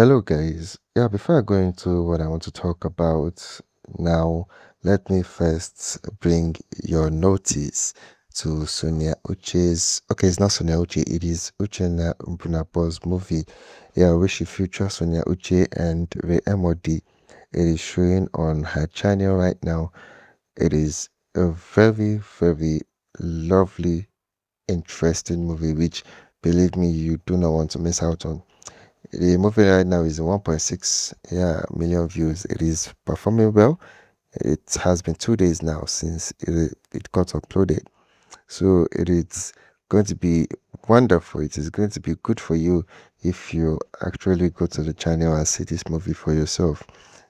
Hello, guys. Yeah, before I go into what I want to talk about now, let me first bring your notice to Sonia Uche's. Okay, it's not Sonia Uche, it is Uchenna Mbunabo's movie. Yeah, which she features Sonia Uche and Ray Emodi. It is showing on her channel right now. It is a very, very lovely, interesting movie, which, believe me, you do not want to miss out on. The movie right now is 1.6 million views. It is performing well. It has been 2 days now since it got uploaded. So it is going to be wonderful. It is going to be good for you if you actually go to the channel and see this movie for yourself.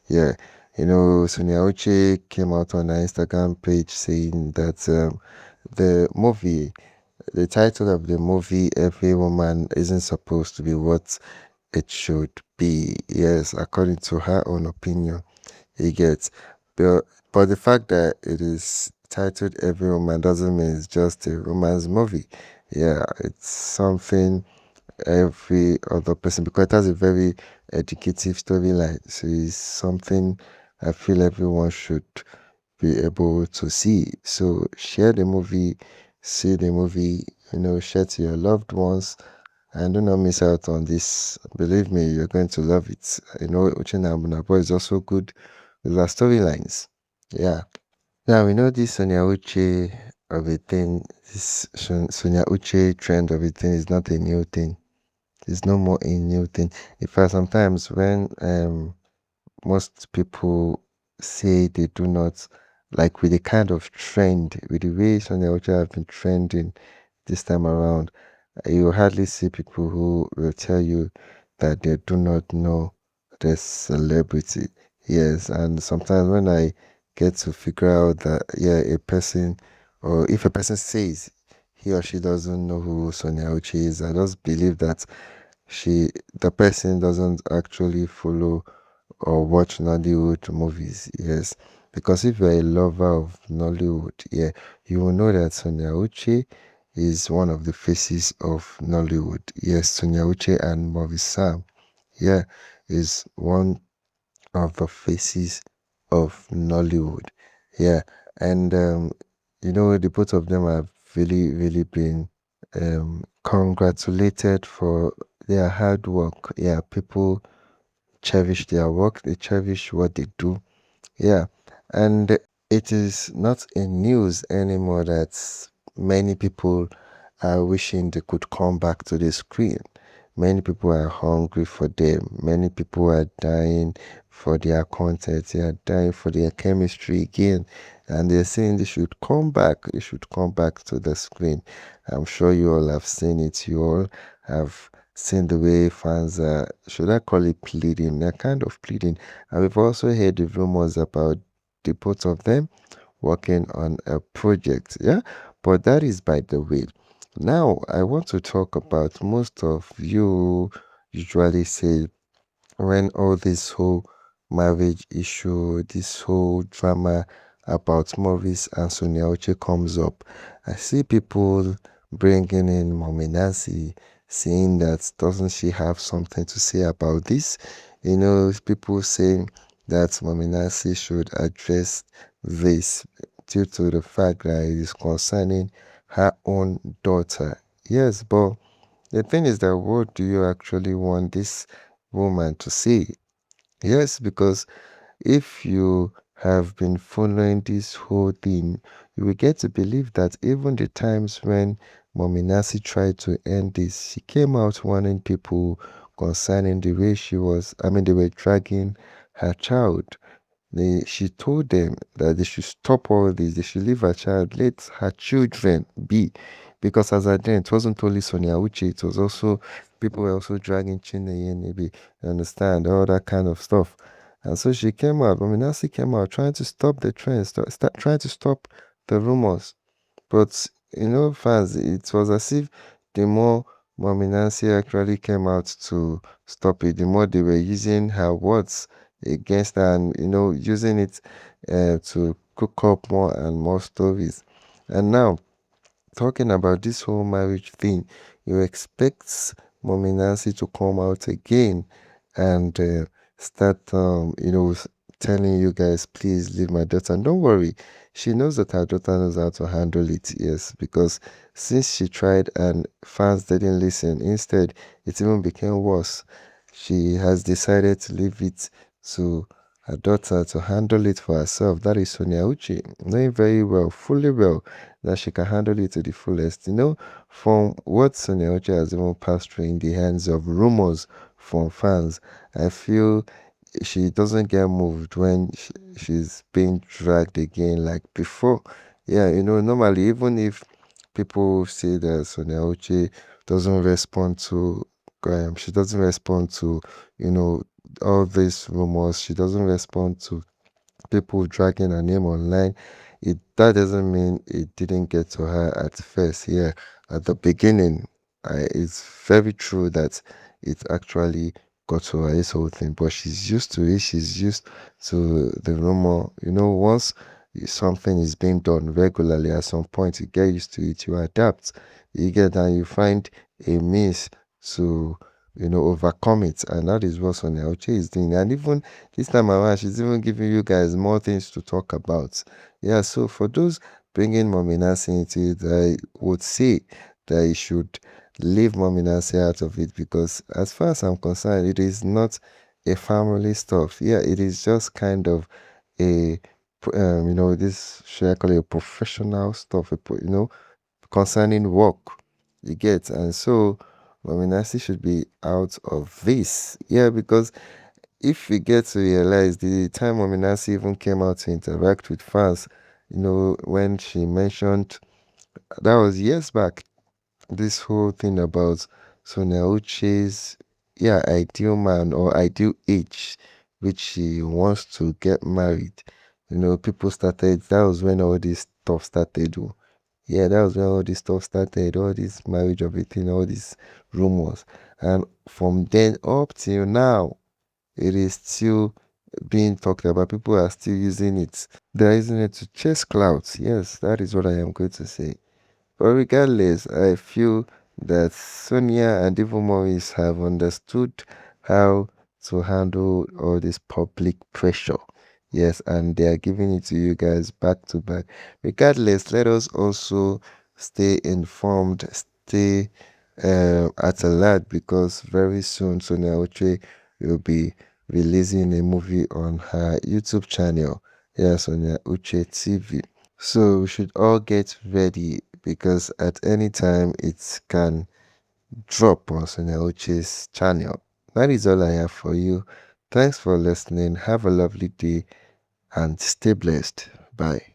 Yeah. Sonia Uche came out on her Instagram page saying that the movie, the title of the movie, Every Woman Isn't Supposed to Be What it should be. Yes, according to her own opinion, he gets. But, but the fact that it is titled Every Woman doesn't mean it's just a romance movie. Yeah, it's something every other person, because it has a very educative storyline. So it's something I feel everyone should be able to see. So share the movie, see the movie, share to your loved ones, and do not miss out on this. Believe me, you're going to love it. Uchenna Abunabo is also good with her storylines. Yeah. Now, we know this Sonia Uche of a thing, this Sonia Uche trend of a thing is not a new thing. It's no more a new thing. In fact, sometimes when most people say they do not like with the kind of trend, with the way Sonia Uche have been trending this time around, you hardly see people who will tell you that they do not know the celebrity. Yes, and sometimes when I get to figure out that, yeah, a person, or if a person says he or she doesn't know who Sonia Uchi is, I just believe that the person doesn't actually follow or watch Nollywood movies. Yes, because if you're a lover of Nollywood, yeah, you will know that Sonia Uchi is one of the faces of Nollywood. Yes, Sonia Uche and Mavis Sam, yeah, is one of the faces of Nollywood. Yeah, and the both of them have really, really been congratulated for their hard work. Yeah, people cherish their work, they cherish what they do. Yeah, and it is not in news anymore that many people are wishing they could come back to the screen. Many people are hungry for them. Many people are dying for their content. They are dying for their chemistry again. And they're saying they should come back. They should come back to the screen. I'm sure you all have seen it. You all have seen the way fans are, should I call it pleading? They're kind of pleading. And we've also heard the rumors about the both of them working on a project. Yeah, but that is by the way. Now, I want to talk about most of you usually say when all this whole marriage issue, this whole drama about Maurice and Sonia Uche comes up. I see people bringing in Mommy Nancy, saying that doesn't she have something to say about this? People saying that Mommy Nancy should address this due to the fact that it is concerning her own daughter. Yes, but the thing is that what do you actually want this woman to say? Yes, because if you have been following this whole thing, you will get to believe that even the times when Mommy Nancy tried to end this, she came out warning people concerning the way they were dragging her child. She told them that they should stop all this, they should leave her child, let her children be. Because as at then, it wasn't only Sonia Uche, it was also, people were also dragging Chineye, maybe, you understand, all that kind of stuff. And so she came out, Nancy came out trying to stop the trend, trying to stop the rumors. But fans, it was as if the more Mommy Nancy actually came out to stop it, the more they were using her words against her and using it to cook up more and more stories. And now, talking about this whole marriage thing, you expect Mommy Nancy to come out again and start, telling you guys, please leave my daughter. And don't worry, she knows that her daughter knows how to handle it. Yes, because since she tried and fans didn't listen, instead, it even became worse. She has decided to leave it to her daughter to handle it for herself. That is Sonia Uchi, knowing very well, fully well, that she can handle it to the fullest. From what Sonia Uchi has even passed through in the hands of rumors from fans, I feel she doesn't get moved when she's being dragged again like before. Yeah, normally, even if people say that Sonia Uchi doesn't respond to, she doesn't respond to, you know, all these rumors, she doesn't respond to people dragging her name online, that doesn't mean it didn't get to her at first. Yeah, at the beginning, it's very true that it actually got to her, this whole thing. But she's used to it. She's used to the rumor. Once something is being done regularly, at some point you get used to it. You adapt. You get and you find a means to overcome it, and that is what Sonia Uche is doing. And even this time around, she's even giving you guys more things to talk about. Yeah, so for those bringing Mommy Nancy into it, I would say that you should leave Mommy Nancy out of it, because as far as I'm concerned, it is not a family stuff. Yeah, it is just kind of a, this, should I call it a professional stuff, concerning work. You get, and so Mommy Nancy should be out of this. Yeah, because if we get to realize the time Mommy Nancy even came out to interact with fans, when she mentioned, that was years back, this whole thing about Sonia Uche's, yeah, ideal man or ideal age, which she wants to get married. People started, that was when all this stuff started. Oh. Yeah, that was when all this stuff started, all this marriage of it, all these rumors. And from then up till now, it is still being talked about. People are still using it. They're using it to chase clouds. Yes, that is what I am going to say. But regardless, I feel that Sonia and even Maurice have understood how to handle all this public pressure. Yes, and they are giving it to you guys back to back. Regardless, let us also stay informed, stay at alert, because very soon Sonia Oche will be releasing a movie on her YouTube channel. Yes, Sonia Uche TV. So we should all get ready, because at any time it can drop on Sonia Uche's channel. That is all I have for you. Thanks for listening. Have a lovely day and stay blessed. Bye.